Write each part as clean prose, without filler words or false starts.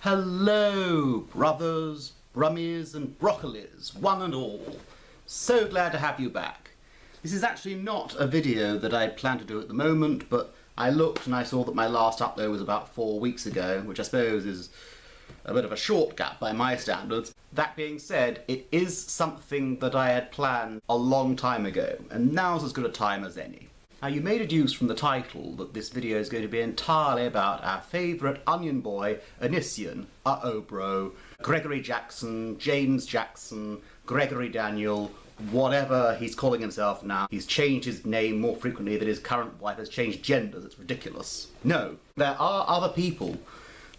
Hello, brothers, brummies and broccolis, one and all. So glad to have you back. This is actually not a video that I plan to do at the moment, but I looked and I saw that my last upload was about 4 weeks ago, which I suppose is a bit of a short gap by my standards. That being said, it is something that I had planned a long time ago, and now's as good a time as any. Now, you may deduce from the title that this video is going to be entirely about our favourite onion boy, Onision, bro, Gregory Jackson, James Jackson, Gregory Daniel, whatever he's calling himself now. He's changed his name more frequently than his current wife has changed genders. It's ridiculous. No, there are other people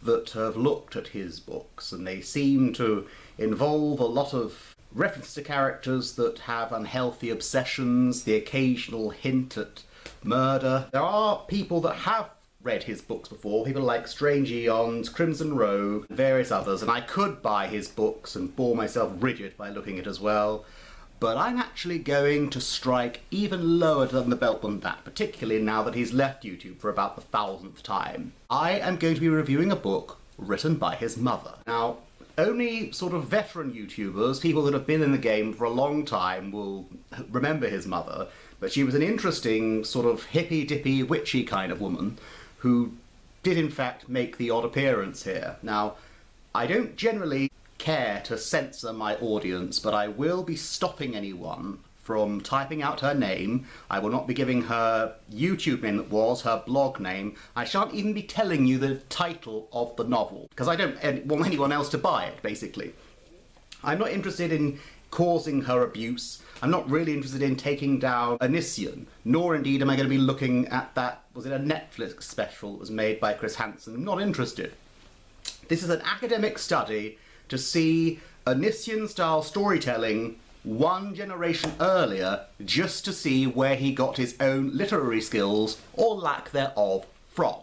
that have looked at his books, and they seem to involve a lot of reference to characters that have unhealthy obsessions, the occasional hint at murder. There are people that have read his books before, people like Strange Eons, Crimson Rogue, and various others, and I could buy his books and bore myself rigid by looking at it as well, but I'm actually going to strike even lower than the belt than that, particularly now that he's left YouTube for about the 1000th time. I am going to be reviewing a book written by his mother. Now, only sort of veteran YouTubers, people that have been in the game for a long time, will remember his mother, but she was an interesting sort of hippy-dippy, witchy kind of woman who did in fact make the odd appearance here. Now, I don't generally care to censor my audience, but I will be stopping anyone from typing out her name. I will not be giving her YouTube name that was, her blog name. I shan't even be telling you the title of the novel, because I don't want anyone else to buy it, basically. I'm not interested in causing her abuse. I'm not really interested in taking down Onision, nor indeed am I going to be looking at that, was it a Netflix special that was made by Chris Hansen? I'm not interested. This is an academic study to see Onision-style storytelling one generation earlier, just to see where he got his own literary skills, or lack thereof, from.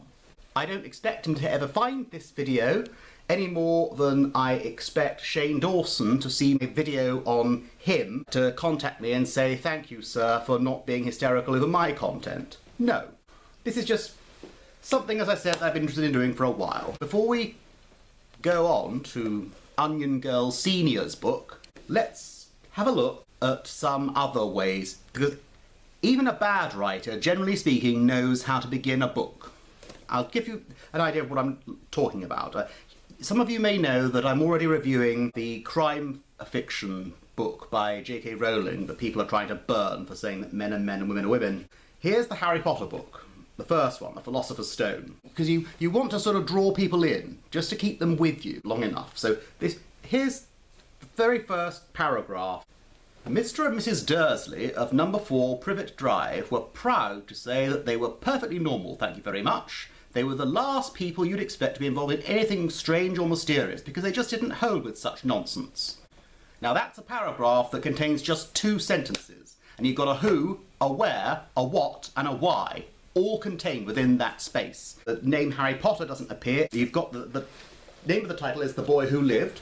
I don't expect him to ever find this video any more than I expect Shane Dawson to see a video on him to contact me and say, "Thank you, sir, for not being hysterical over my content." No. This is just something, as I said, I've been interested in doing for a while. Before we go on to Onion Girl Senior's book, let's have a look at some other ways, because even a bad writer, generally speaking, knows how to begin a book. I'll give you an idea of what I'm talking about. Some of you may know that I'm already reviewing the crime fiction book by J.K. Rowling that people are trying to burn for saying that men are men and women are women. Here's the Harry Potter book, the first one, The Philosopher's Stone, because you want to sort of draw people in, just to keep them with you long enough. So here's the very first paragraph. Mr. and Mrs. Dursley of number 4 Privet Drive were proud to say that they were perfectly normal, thank you very much. They were the last people you'd expect to be involved in anything strange or mysterious, because they just didn't hold with such nonsense. Now that's a paragraph that contains just 2 sentences, and you've got a who, a where, a what, and a why, all contained within that space. The name Harry Potter doesn't appear. You've got the name of the title is The Boy Who Lived.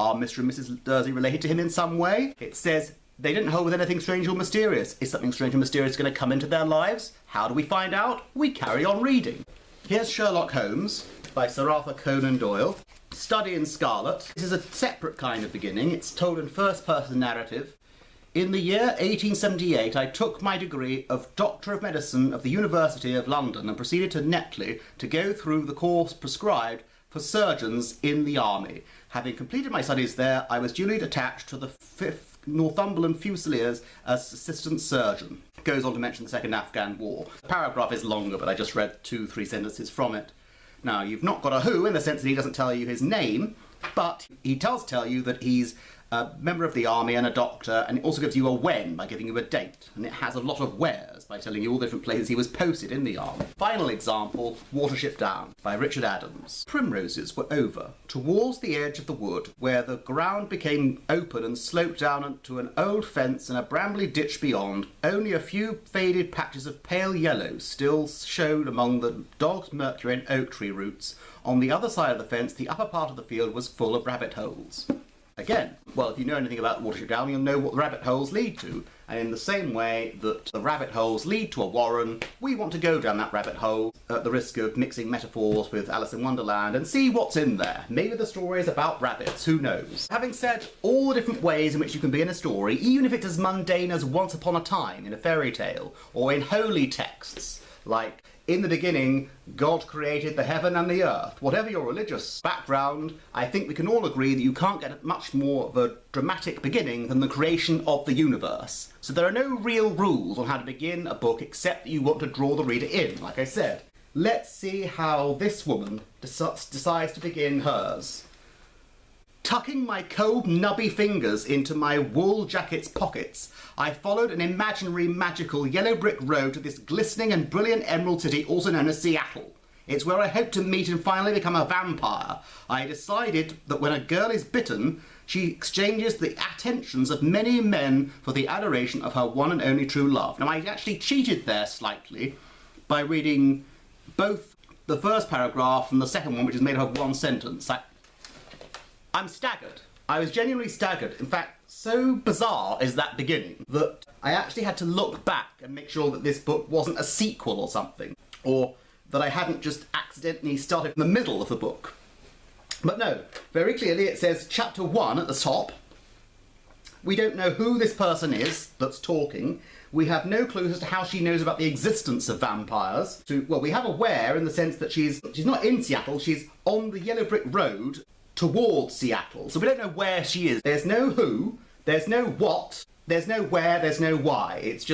Are Mr. and Mrs. Dursley related to him in some way? It says they didn't hold with anything strange or mysterious. Is something strange or mysterious going to come into their lives? How do we find out? We carry on reading. Here's Sherlock Holmes by Sir Arthur Conan Doyle. Study in Scarlet. This is a separate kind of beginning. It's told in first-person narrative. In the year 1878, I took my degree of Doctor of Medicine of the University of London and proceeded to Netley to go through the course prescribed for surgeons in the army. Having completed my studies there, I was duly attached to the 5th Northumberland Fusiliers as assistant surgeon. Goes on to mention the Second Afghan War. The paragraph is longer, but I just read 2-3 sentences from it. Now, you've not got a who in the sense that he doesn't tell you his name, but he does tell you that he's a member of the army and a doctor, and it also gives you a when by giving you a date, and it has a lot of wheres by telling you all the different places he was posted in the army. Final example, Watership Down by Richard Adams. Primroses were over, towards the edge of the wood, where the ground became open and sloped down to an old fence and a brambly ditch beyond. Only a few faded patches of pale yellow still showed among the dog's mercury and oak tree roots. On the other side of the fence, the upper part of the field was full of rabbit holes. Again, well, if you know anything about Watership Down, you'll know what the rabbit holes lead to. And in the same way that the rabbit holes lead to a warren, we want to go down that rabbit hole at the risk of mixing metaphors with Alice in Wonderland and see what's in there. Maybe the story is about rabbits, who knows? Having said all the different ways in which you can be in a story, even if it's as mundane as once upon a time in a fairy tale, or in holy texts, like in the beginning, God created the heaven and the earth. Whatever your religious background, I think we can all agree that you can't get much more of a dramatic beginning than the creation of the universe. So there are no real rules on how to begin a book except that you want to draw the reader in, like I said. Let's see how this woman decides to begin hers. Tucking my cold, nubby fingers into my wool jacket's pockets, I followed an imaginary, magical yellow brick road to this glistening and brilliant emerald city also known as Seattle. It's where I hope to meet and finally become a vampire. I decided that when a girl is bitten, she exchanges the attentions of many men for the adoration of her one and only true love. Now, I actually cheated there slightly by reading both the first paragraph and the second one, which is made up of one sentence. I'm staggered. I was genuinely staggered. In fact, so bizarre is that beginning that I actually had to look back and make sure that this book wasn't a sequel or something, or that I hadn't just accidentally started in the middle of the book. But no, very clearly it says chapter 1 at the top. We don't know who this person is that's talking. We have no clue as to how she knows about the existence of vampires. Well, we have a where in the sense that she's not in Seattle, she's on the yellow brick road towards Seattle. So we don't know where she is. There's no who, there's no what, there's no where, there's no why. It's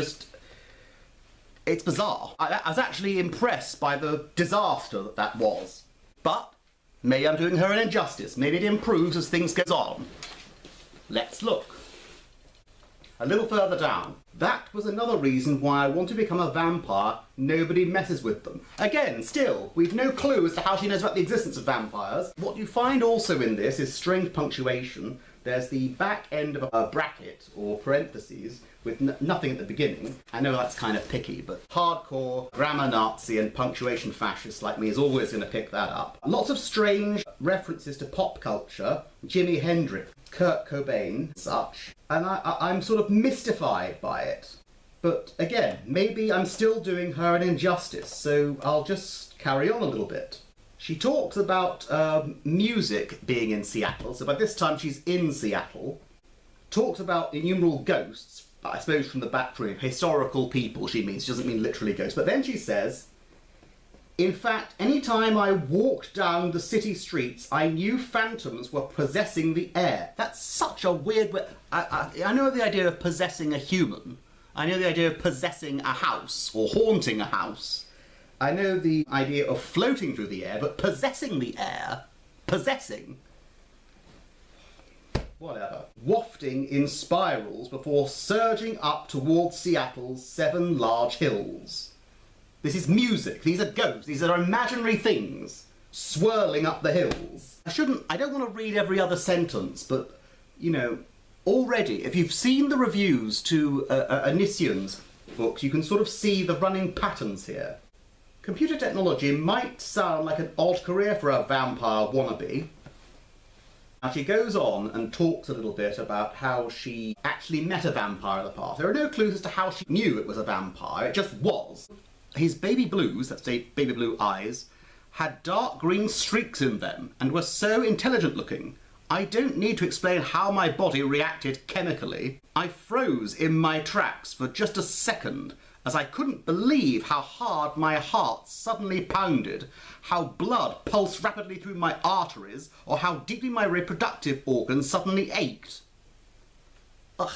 bizarre. I was actually impressed by the disaster that was. But maybe I'm doing her an injustice. Maybe it improves as things goes on. Let's look. A little further down. That was another reason why I want to become a vampire. Nobody messes with them. Again, still, we've no clue as to how she knows about the existence of vampires. What you find also in this is strange punctuation. There's the back end of a bracket, or parentheses, with nothing at the beginning. I know that's kind of picky, but hardcore grammar Nazi and punctuation fascist like me is always going to pick that up. Lots of strange references to pop culture, Jimi Hendrix, Kurt Cobain, such, and I'm sort of mystified by it. But again, maybe I'm still doing her an injustice, so I'll just carry on a little bit. She talks about music being in Seattle, so by this time she's in Seattle. Talks about innumerable ghosts, I suppose from the background, historical people she means, she doesn't mean literally ghosts. But then she says, in fact, any time I walked down the city streets, I knew phantoms were possessing the air. That's such a weird way. I know the idea of possessing a human. I know the idea of possessing a house, or haunting a house. I know the idea of floating through the air, but possessing the air? Possessing? Whatever. Wafting in spirals before surging up towards Seattle's 7 large hills. This is music. These are ghosts. These are imaginary things swirling up the hills. I don't want to read every other sentence, but, you know, already, if you've seen the reviews to Onision's books, you can sort of see the running patterns here. Computer technology might sound like an odd career for a vampire wannabe. Now she goes on and talks a little bit about how she actually met a vampire in the past. There are no clues as to how she knew it was a vampire, it just was. His baby blues, let's say baby blue eyes, had dark green streaks in them and were so intelligent looking. I don't need to explain how my body reacted chemically. I froze in my tracks for just a second as I couldn't believe how hard my heart suddenly pounded, how blood pulsed rapidly through my arteries, or how deeply my reproductive organs suddenly ached. Ugh.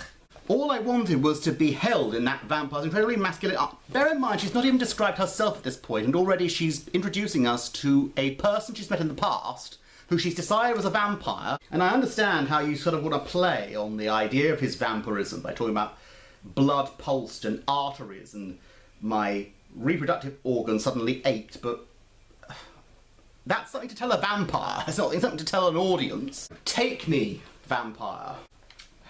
All I wanted was to be held in that vampire's incredibly masculine arm. Bear in mind, she's not even described herself at this point, and already she's introducing us to a person she's met in the past, who she's decided was a vampire, and I understand how you sort of want to play on the idea of his vampirism by talking about blood pulsed and arteries and my reproductive organs suddenly ached, but that's something to tell a vampire. It's not something to tell an audience. Take me, vampire.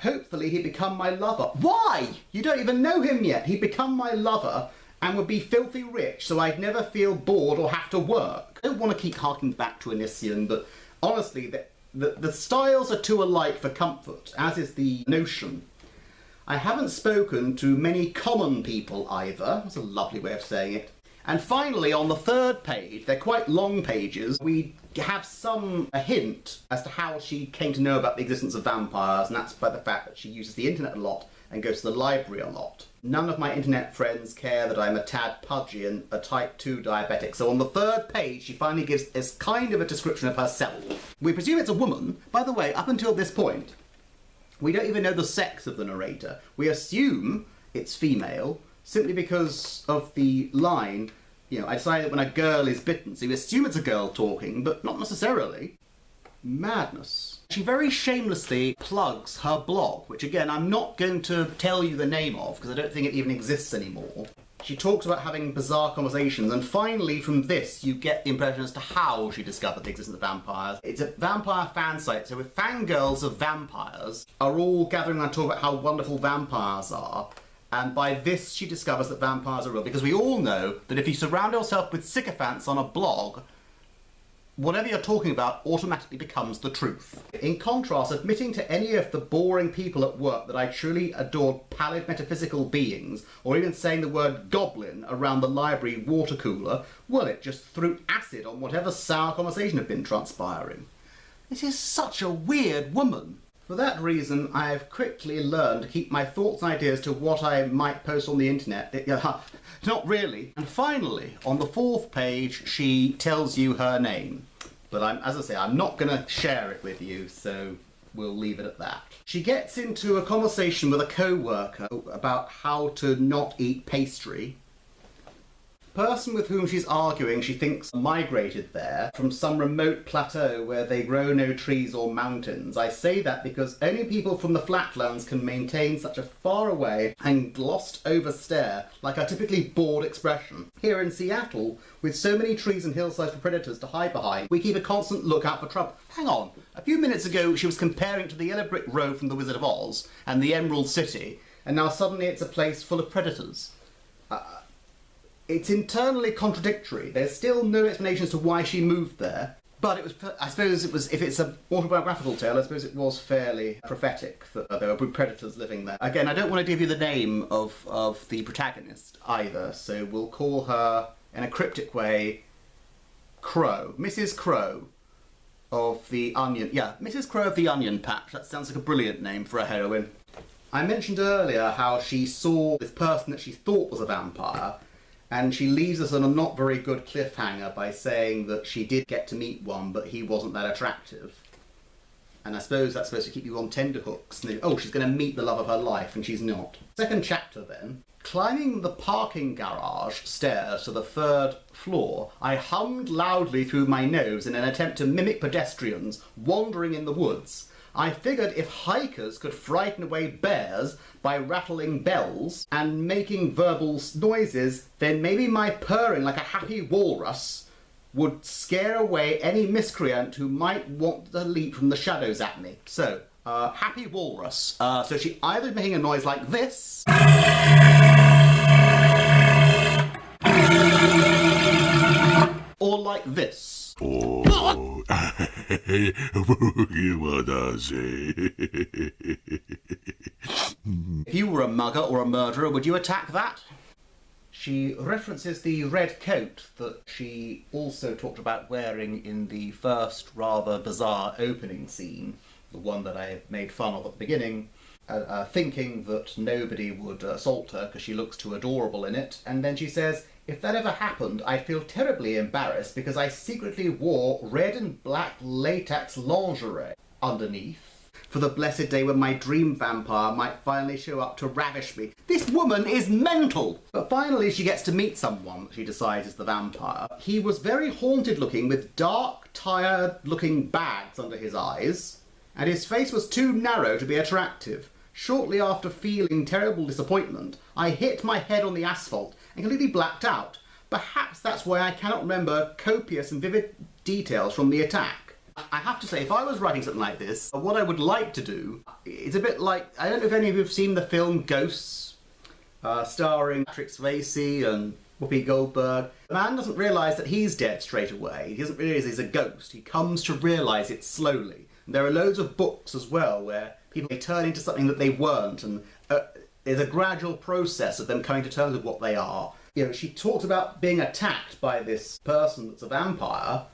Hopefully he'd become my lover. Why? You don't even know him yet. He'd become my lover and would be filthy rich, so I'd never feel bored or have to work. I don't want to keep harking back to Onision, but honestly, The styles are too alike for comfort, as is the notion. I haven't spoken to many common people either. That's a lovely way of saying it. And finally, on the third page, they're quite long pages, we have a hint as to how she came to know about the existence of vampires, and that's by the fact that she uses the internet a lot and goes to the library a lot. None of my internet friends care that I'm a tad pudgy and a type 2 diabetic, so on the third page she finally gives this kind of a description of herself. We presume it's a woman. By the way, up until this point, we don't even know the sex of the narrator. We assume it's female, simply because of the line, you know, I decided when a girl is bitten, so we assume it's a girl talking, but not necessarily. Madness. She very shamelessly plugs her blog, which again, I'm not going to tell you the name of, because I don't think it even exists anymore. She talks about having bizarre conversations, and finally from this you get the impression as to how she discovered the existence of vampires. It's a vampire fan site, so if fangirls of vampires are all gathering around to talk about how wonderful vampires are, and by this she discovers that vampires are real, because we all know that if you surround yourself with sycophants on a blog, whatever you're talking about automatically becomes the truth. In contrast, admitting to any of the boring people at work that I truly adored pallid metaphysical beings, or even saying the word goblin around the library water cooler, well, it just threw acid on whatever sour conversation had been transpiring. This is such a weird woman. For that reason, I've quickly learned to keep my thoughts and ideas to what I might post on the internet. Not really. And finally, on the fourth page, she tells you her name. But as I say, I'm not going to share it with you, so we'll leave it at that. She gets into a conversation with a co-worker about how to not eat pastry. The person with whom she's arguing, she thinks migrated there from some remote plateau where they grow no trees or mountains. I say that because only people from the flatlands can maintain such a far away and glossed over stare, like our typically bored expression. Here in Seattle, with so many trees and hillsides for predators to hide behind, we keep a constant lookout for trouble. Hang on, a few minutes ago she was comparing to the yellow brick road from The Wizard of Oz and the Emerald City, and now suddenly it's a place full of predators. It's internally contradictory. There's still no explanation as to why she moved there. But it was, I suppose it was, if it's an autobiographical tale, I suppose it was fairly prophetic that there were predators living there. Again, I don't want to give you the name of the protagonist either, so we'll call her, in a cryptic way, Crow. Mrs. Crow of the Onion. Yeah, Mrs. Crow of the Onion Patch. That sounds like a brilliant name for a heroine. I mentioned earlier how she saw this person that she thought was a vampire, and she leaves us on a not very good cliffhanger by saying that she did get to meet one, but he wasn't that attractive. And I suppose that's supposed to keep you on tenterhooks. Oh, she's going to meet the love of her life, and she's not. Second chapter then. Climbing the parking garage stairs to the third floor, I hummed loudly through my nose in an attempt to mimic pedestrians wandering in the woods. I figured if hikers could frighten away bears by rattling bells and making verbal noises, then maybe my purring like a happy walrus would scare away any miscreant who might want to leap from the shadows at me. So, happy walrus. So she either making a noise like this, or like this. Oh, If you were a mugger or a murderer, would you attack that? She references the red coat that she also talked about wearing in the first rather bizarre opening scene, the one that I made fun of at the beginning, thinking that nobody would assault her because she looks too adorable in it, and then she says, if that ever happened, I'd feel terribly embarrassed because I secretly wore red and black latex lingerie underneath for the blessed day when my dream vampire might finally show up to ravish me. This woman is mental! But finally she gets to meet someone she decides is the vampire. He was very haunted looking with dark, tired looking bags under his eyes, and his face was too narrow to be attractive. Shortly after feeling terrible disappointment, I hit my head on the asphalt and completely blacked out. Perhaps that's why I cannot remember copious and vivid details from the attack. I have to say, if I was writing something like this, what I would like to do, it's a bit like, I don't know if any of you have seen the film Ghosts, starring Patrick Swayze and Whoopi Goldberg. The man doesn't realise that he's dead straight away. He doesn't realise he's a ghost. He comes to realise it slowly. There are loads of books as well where people they turn into something that they weren't, and there's a gradual process of them coming to terms with what they are. You know, she talks about being attacked by this person that's a vampire,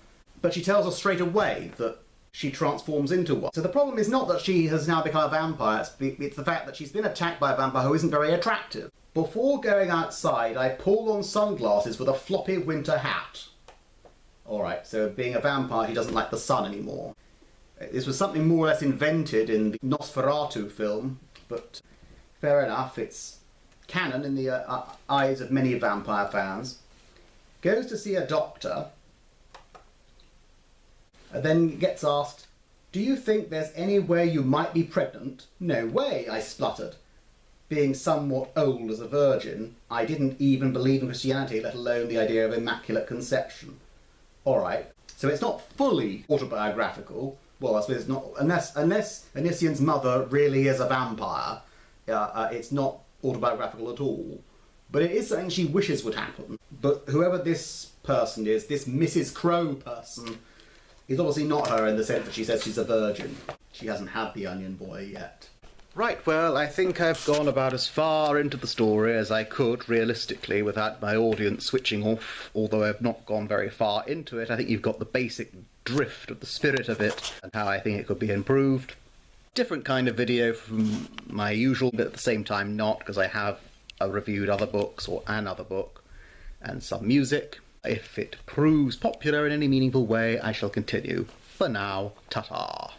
but she tells us straight away that she transforms into one. So the problem is not that she has now become a vampire, it's the fact that she's been attacked by a vampire who isn't very attractive. Before going outside, I pulled on sunglasses with a floppy winter hat. Alright, so being a vampire, he doesn't like the sun anymore. This was something more or less invented in the Nosferatu film, but fair enough, it's canon in the eyes of many vampire fans. Goes to see a doctor, and then gets asked, "Do you think there's any way you might be pregnant?" "No way," I spluttered. Being somewhat old as a virgin, I didn't even believe in Christianity, let alone the idea of immaculate conception. Alright, so it's not fully autobiographical. Well, I suppose it's not, unless Onision's mother really is a vampire, it's not autobiographical at all. But it is something she wishes would happen. But whoever this person is, this Mrs. Crow person, is obviously not her in the sense that she says she's a virgin. She hasn't had the onion boy yet. Right, well, I think I've gone about as far into the story as I could, realistically, without my audience switching off. Although I've not gone very far into it, I think you've got the basic drift of the spirit of it, and how I think it could be improved. Different kind of video from my usual, but at the same time not, because I have reviewed other books, or another book, and some music. If it proves popular in any meaningful way, I shall continue. For now, ta-ta.